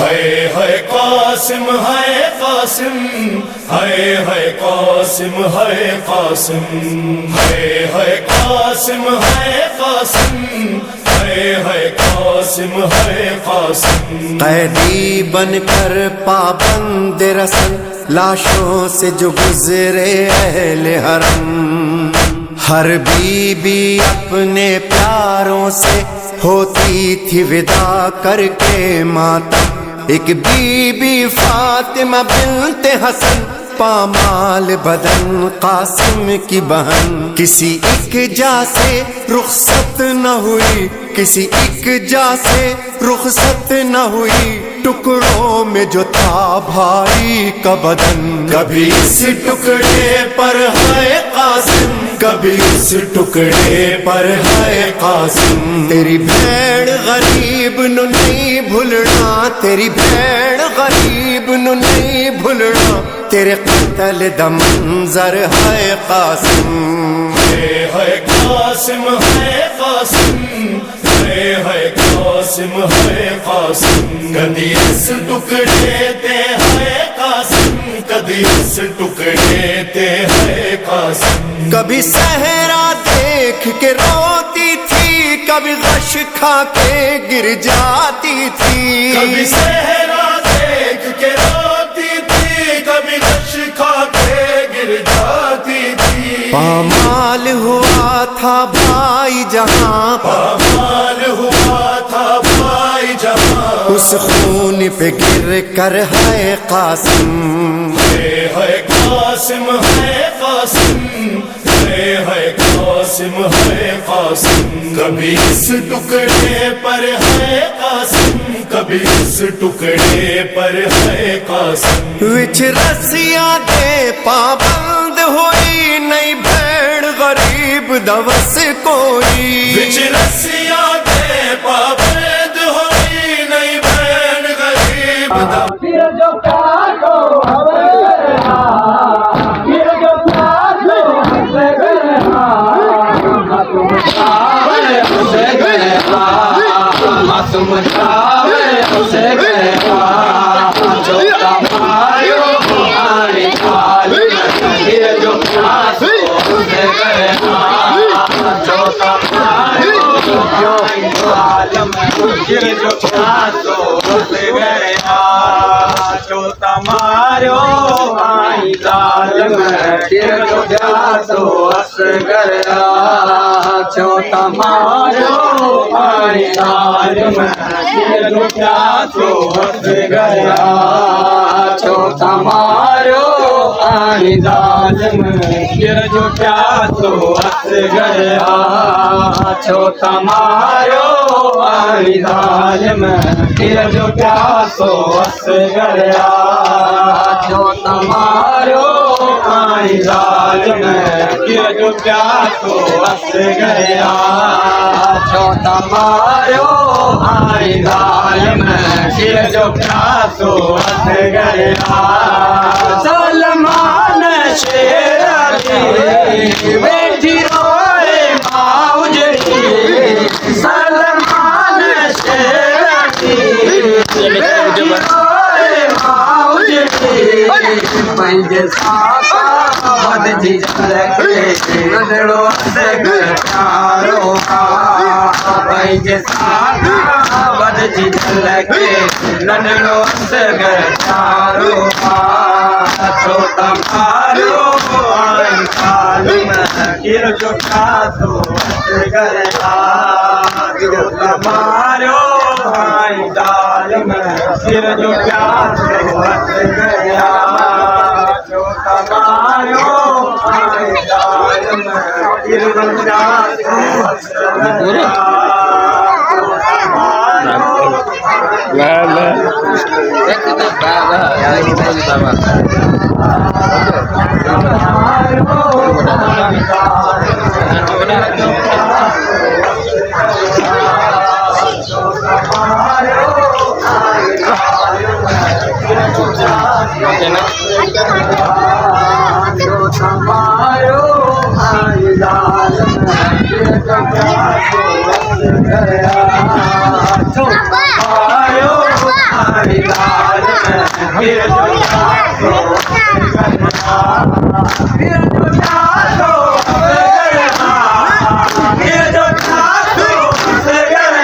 ہے قاسم ہے قاسم ہے قاسم ہے قاسم ہے قاسم ہے قاسم ہے قاسم ہے قاسم قیدی بن کر پابند رسل لاشوں سے جو گزرے اہل حرم، ہر بی بی اپنے پیاروں سے ہوتی تھی ودا کر کے ماتم، ایک بی بی فاطمہ بنت حسن پامال بدن قاسم کی بہن، کسی ایک جا سے رخصت نہ ہوئی، کسی ایک جا سے رخصت نہ ہوئی، ٹکڑوں میں جو تھا بھائی کا بدن، کبھی اس ٹکڑے پر ہے قاسم، کبھی اس ٹکڑے پر ہے قاسم تیری بھیڑ غریب نو نہیں بھولنا، تیری بھیڑ غریب نو نہیں بھولنا، تیرے قتل دا منظر ہے قاسم، ہے قاسم ہے قاسم ہے قاسم ہے قاسم، کبھی اس ٹکڑے تے ہے قاسم، کبھی اس ٹکڑے تے ہے قاسم، کبھی صحرا دیکھ کے روتی تھی، کبھی غش کھا کے گر جاتی تھی، کبھی صحرا دیکھ کے روتی تھی، کبھی غش کھا کے گر جاتی تھی، پامال ہوا تھا بھائی جہاں، پامال ہوا تھا بھائی جہاں، اس خون پہ گر کر ہے قاسم، ہے قاسم ہے قاسم ہے قاسم ہے قاسم، کبھی اس ٹکڑے پر ہے قاسم، کبھی اس ٹکڑے پر ہے قاسم، وچ رسیاں دے پابند ہوئی، نئی بھیڑ غریب دوس کوئی، وچ رسیاں دے پابند ہوئی، نئی بہن غریب تمہارو آئی ظالم جو پیاسو اس گیا، جو تمہارو آئی ظالم جو پیاسو اس گیا، جو تمہارو آئی ظالم جو پیاسو اس گیا، جو تمہارو آئی ظالم جو پیاسو اس گیا، جو تمہارو آئی ظالم جو پیاسو اس گیا، جو تمہارو آئی ظالم جو پیاسو اس گیا، سلمان شیر علی بیٹھی روئے ماؤجری، سلمان شیر علی بیٹھی روئے ماؤجری، پنج ساتا بد جی جلکے نظروں سے پیاروں کا، پنج ساتا بد جی جلکے نظروں سے پیاروں کا، جو تمہارو آئی ظالم جو پیاسو اس گیا، جو تمہارو آئی ظالم جو پیاسو اس گیا، جو تمہارو آئی ظالم جو پیاسو اس گیا، میدان میں یہ جو چاہو کرنا یہ جو چاہو کرنا یہ جو چاہو کرنا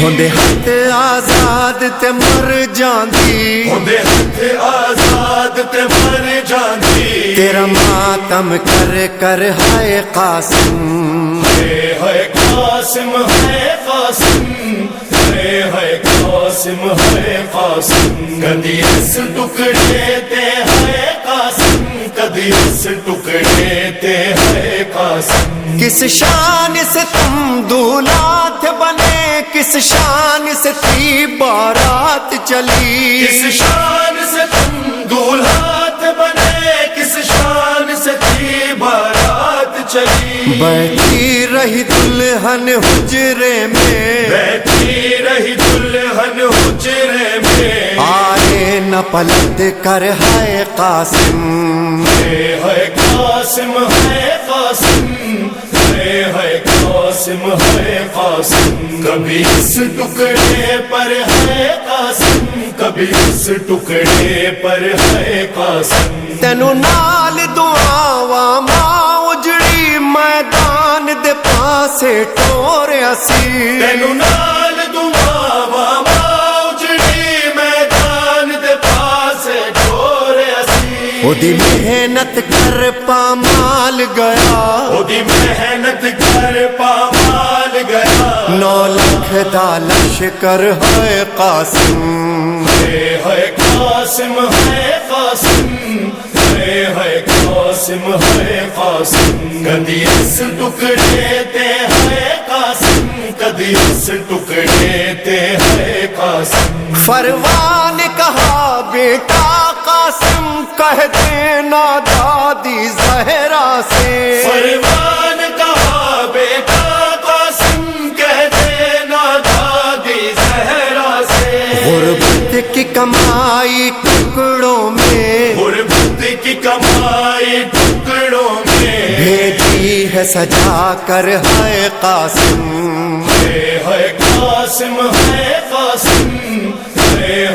ہوندے ہاتھ آزاد تے مر جاندی ہوندے ہاتھ آزاد تے مر جاندی تیرا ماتم کر کر ہائے قاسم ہے قاسم ہے قاسم ہے قاسم ہے قاسم کدی اس ٹکڑے تے ہے قاسم کدی اس ٹکڑے تے ہے قاسم کس شان سے تم دولات بنے کس شان سے تھی بارات چلی کس شان سے تم دولہات بنے کس شان سے تھی بارات چلی بیٹھی رہی دلہن حجرے میں بیٹھی رہی دلہن حجرے میں آئے نہ پلٹ کر ہے قاسم ہے قاسم ہے قاسم ہے قاسم ہے قاسم کبھی اس ٹکڑے پر ہے قاسم کبھی اس ٹکڑے پر ہے قاسم تینو نال دعاواں ماں اجڑی میدان دے پاسے ٹوریا سی تینو نال دعاواں ماں اجڑی میدان دے پاسے ٹوریا سی اودی محنت کر پامال گیا اودی محنت کر پامال گیا 9 لاکھ دا لشکر ہے قاسم ہے قاسم ہے قاسم ہے قاسم ہے قاسم کدی اس ٹکڑے تے ہے قاسم کدی اس ٹکڑے تے ہے قاسم فروان نے کہا بیٹا قاسم کہہ دینا دادی زہرا سے فروان کہا بیٹا قاسم کہہ دینا دادی زہرا سے غربت کی کمائی ٹکڑوں میں غربت کی کمائی ٹکڑوں میں بھیجی ہے سجا کر ہے قاسم ہے قاسم ہے قاسم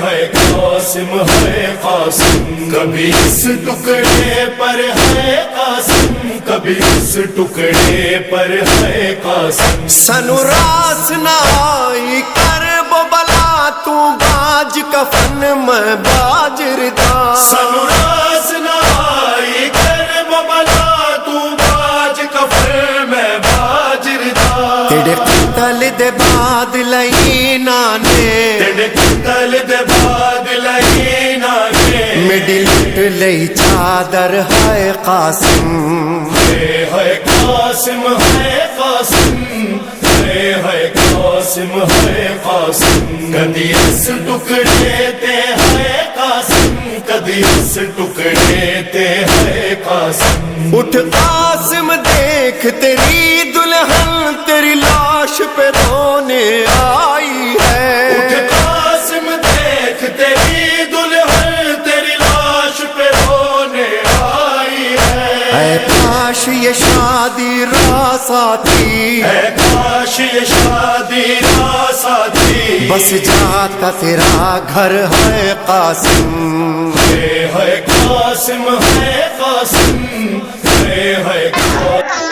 ہے قاسم ہے قاسم کبھی اس ٹکڑے پر ہے قاسم کبھی اس ٹکڑے پر ہے قاسم سنو راس نہ آئی کر وہ بلا تو باج کفن میں باجردا سنو راس نہ آئی کر ببلا تو باج کفر میں باجردا تیرے قتل دے بعد لینا نے تیرے قتل دے بعد لینا نے میڈی لٹ لئی چادر ہے قاسم ہے قاسم ہے قاسم ہے قاسم ہے قاسم کدی اس ٹکڑے تے ہے قاسم کدی اس ٹکڑے تے ہے قاسم اٹھ قاسم دیکھ تیری دلہن تیری لاش پہ رونے آئی ہے اٹھ قاسم دیکھ تیری دلہن تیری لاش پہ رونے آئی ہے اے کاش یہ شادی راس آتی اے کاش یہ شادی راس آتی بس جاتا تیرا گھر ہے قاسم ہے قاسم ہے قاسم ہے قاسم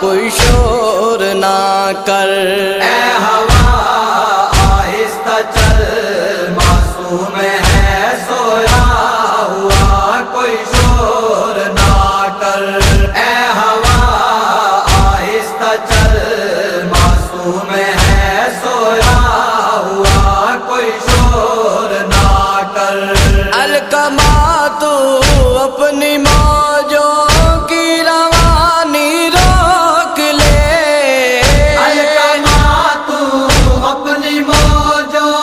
کوئی شور نہ کر، اے ہوا آہستہ چل، معصوم ہے سویا ہوا، کوئی شور نہ کر، اے ہوا آہستہ چل، معصوم ہے سویا ہوا، کوئی شور نہ کر۔ الکما تو اپنی موجوں کی روانی روک لے، الکما تو اپنی موجوں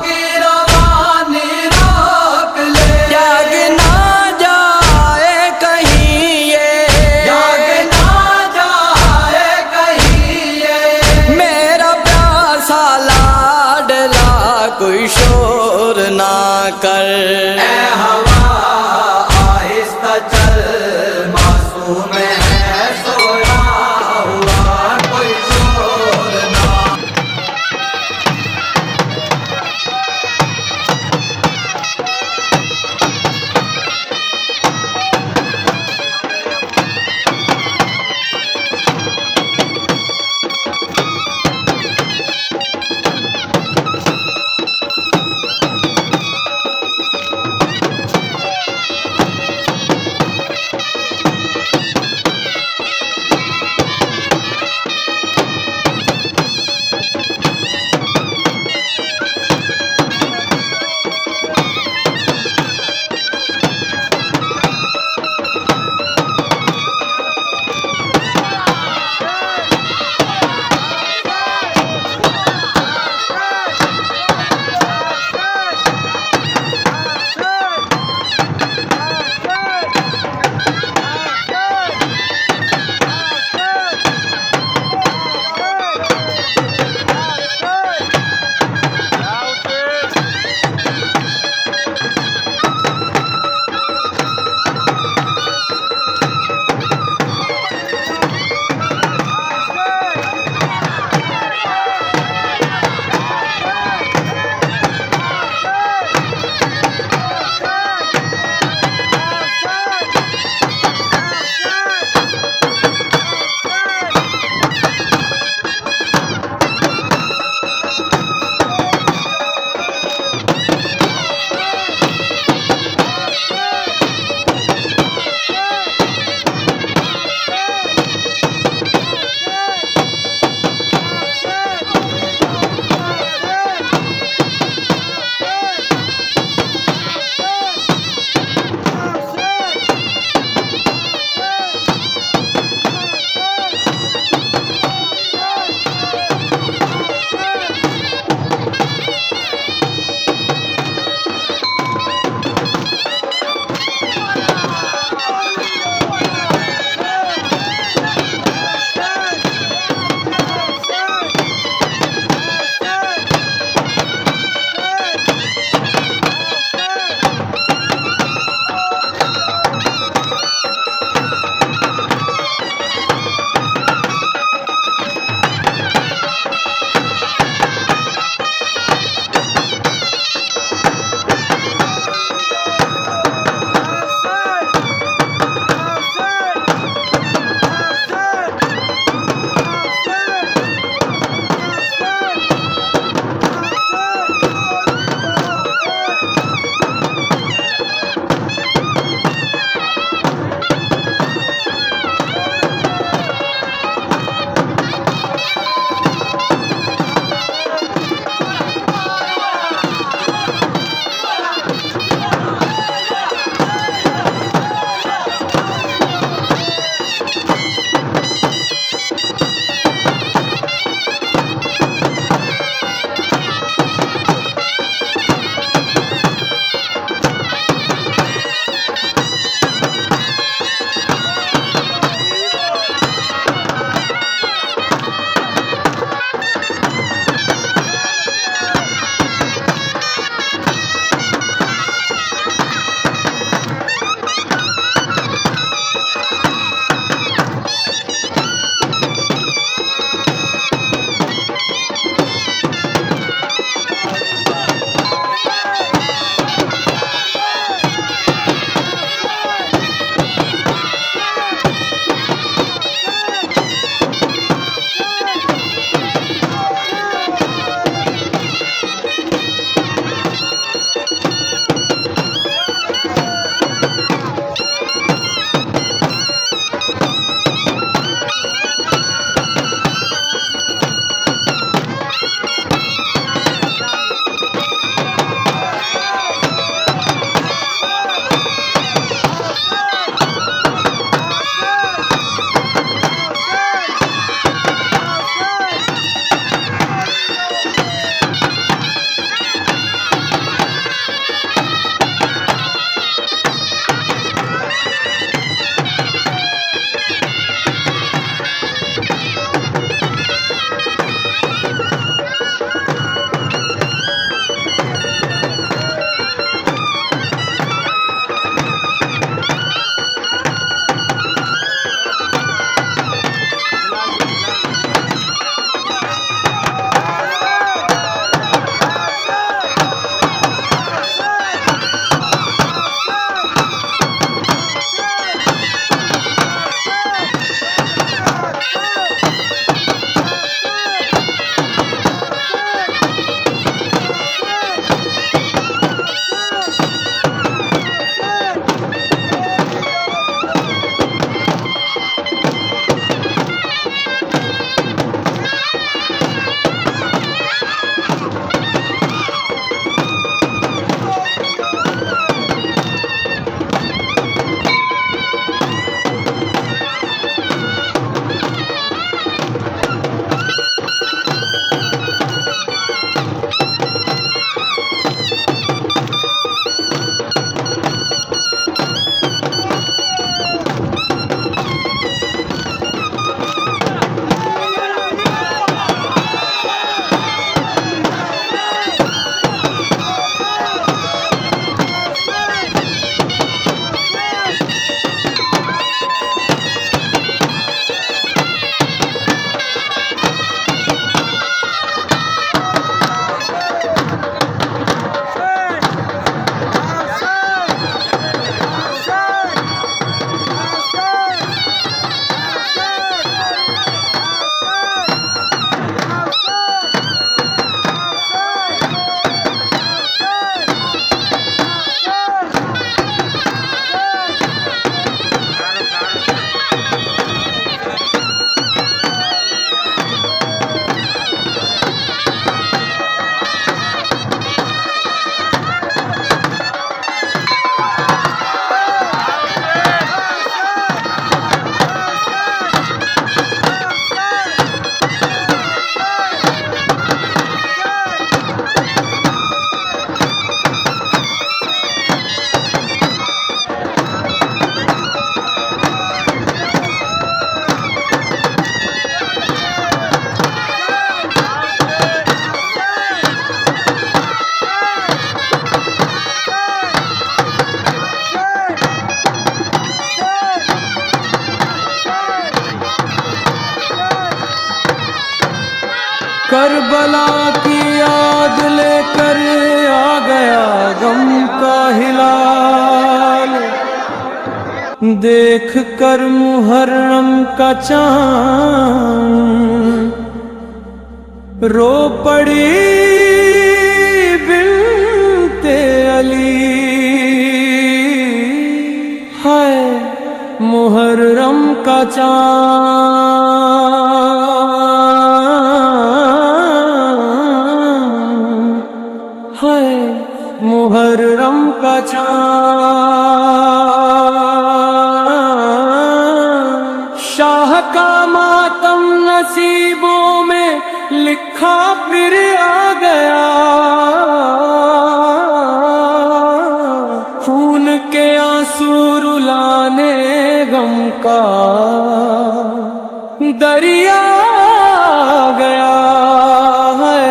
کی روانی روک لے، جاگ نہ جائے کہیں یہ، جاگ نہ جائے کہیں یہ، میرا پیاسا لاڈلا کوئی شور نہ کر، اے ہوا آہستہ چل، کربلا کی یاد لے کر آ گیا غم کا ہلال، دیکھ کر محرم کا چاند رو پڑی بنت علی، ہائے محرم کا چاند، ہائے محرم کا چاند، شاہ کا ماتم نصیبوں میں لکھا پھر آ گیا، خون کے آنسو رلانے غم کا دریا آ گیا، ہے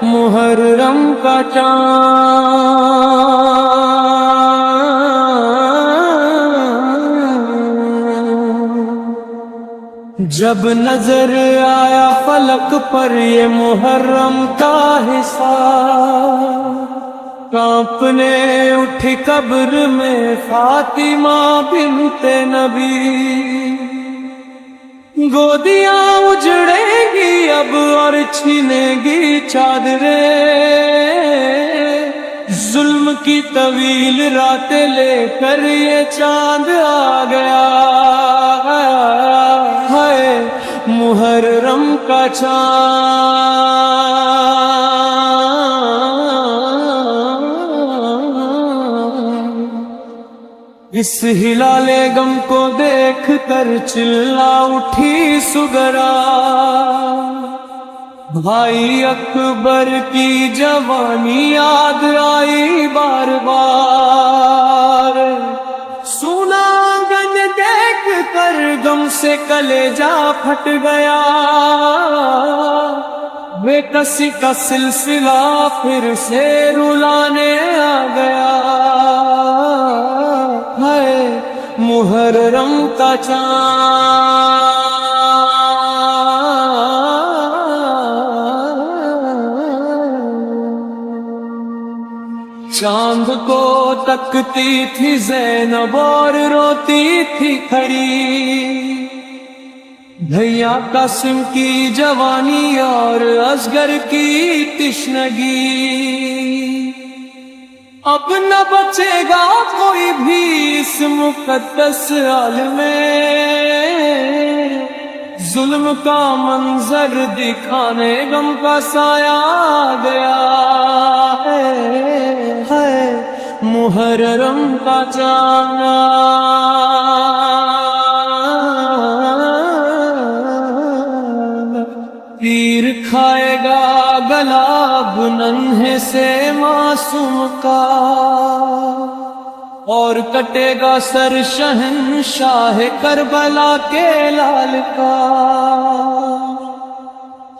محرم کا چاند، جب نظر آیا فلک پر یہ محرم کا حساب، کانپنے اٹھی قبر میں فاطمہ بنت نبی، گودیاں اجڑیں گی اب اور چھینے گی چادریں، ظلم کی طویل راتیں لے کر یہ چاند آ گیا، ہے محرم کا چاند، اس ہلال غم کو دیکھ کر چلا اٹھی سگرا، بھائی اکبر کی جوانی یاد آئی بار بار، سونا آنگن دیکھ کر غم سے کلیجا پھٹ گیا، بے کسی کا سلسلہ پھر سے رلانے آ گیا، ہے محرم کا چاند، چاند کو تکتی تھی زینب اور روتی تھی کھڑی، بھیا قاسم کی جوانی اور اصغر کی تشنگی، اب نہ بچے گا کوئی بھی اس مقدس عالم میں، ظلم کا منظر دکھانے غم کا سایہ آ گیا، ہے محرم کا چاند، تیر کھائے گا گلا اب ننھے سے معصوم کا، اور کٹے گا سر شہنشاہ کربلا کے لال کا،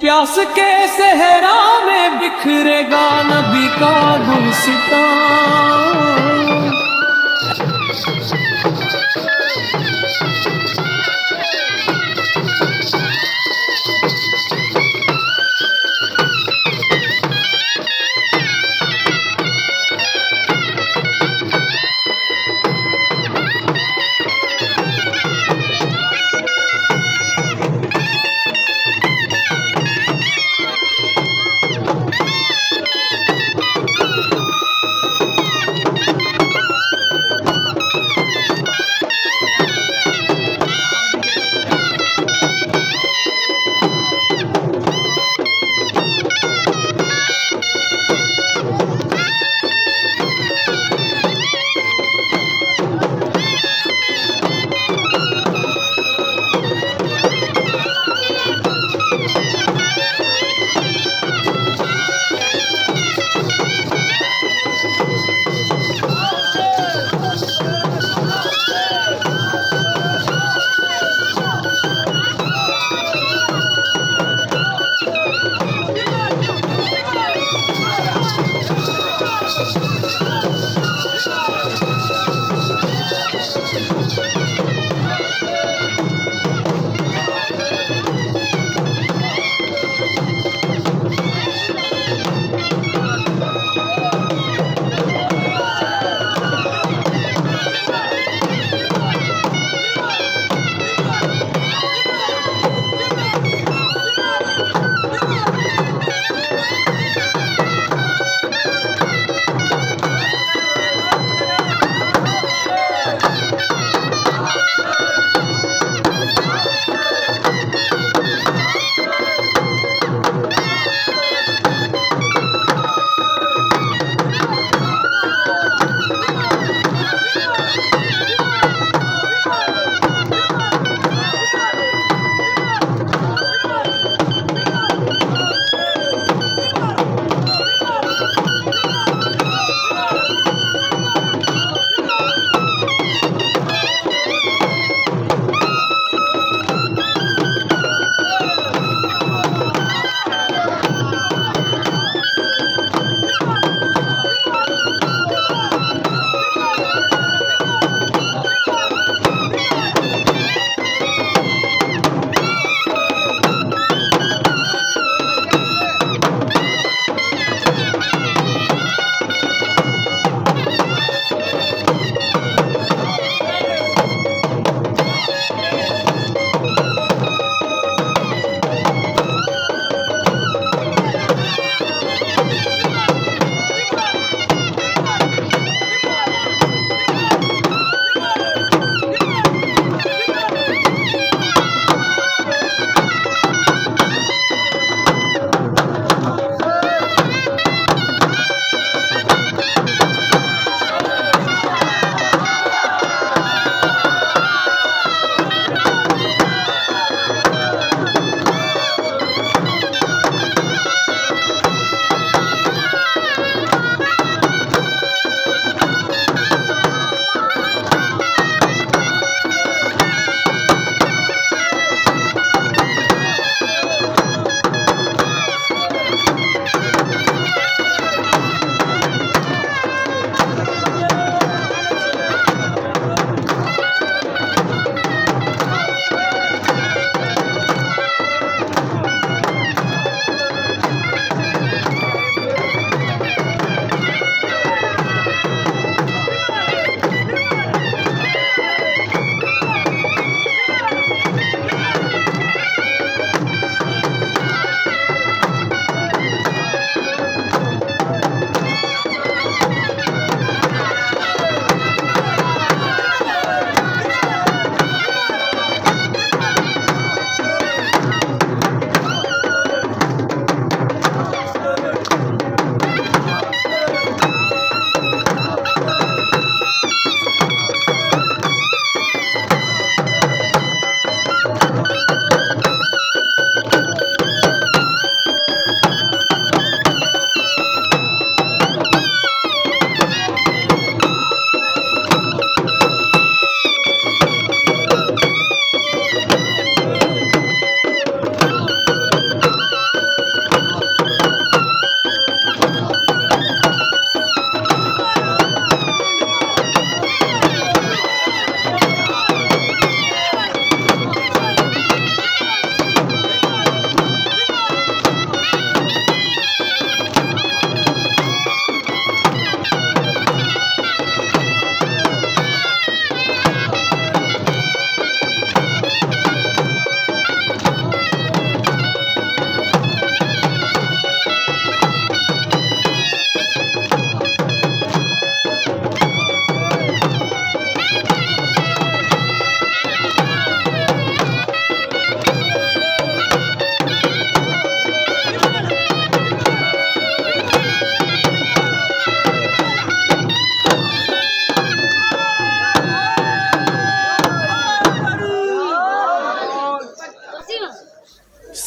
پیاس کے صحرا میں بکھرے گا نبی کا گلستان،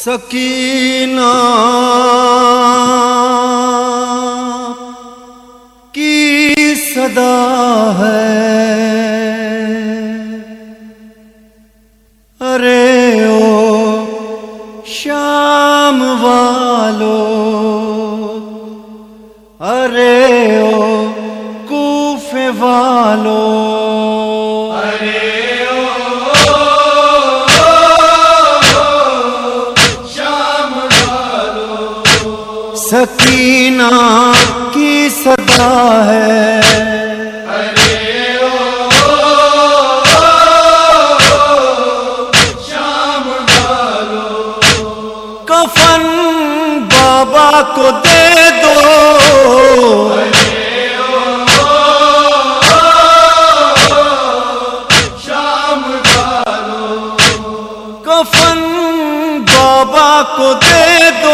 سکینہ کی صدا ہے، ارے او شام والو، ارے او کوفے والو، سکینہ کی صدا ہے، کفن بابا کو دے دو، کفن بابا کو دے دو،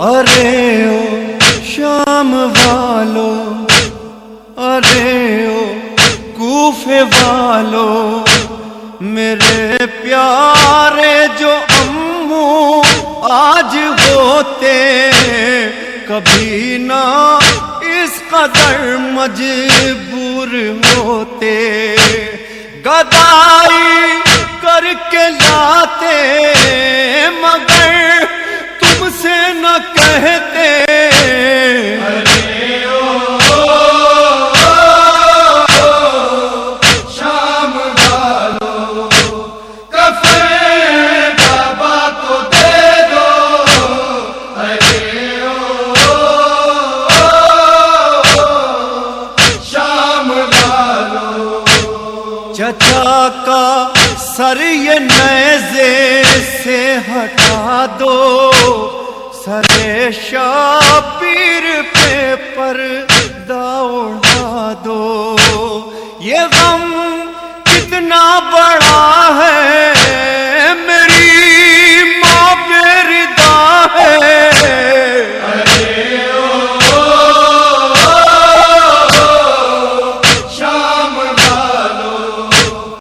ارے او شام والو، ارے او کوفے والو، میرے پیارے جو امو آج ہوتے، کبھی نہ اس قدر مجبور ہوتے، گدائی کر کے لاتے مگر تم سے نہ کہتے، شام والو کفن بابا کو دے دو، شام والو چچا کا سر یہ نیزے سے ہٹا دو، سر شابیر پہ پردہ اڑا دو، یہ غم کتنا بڑا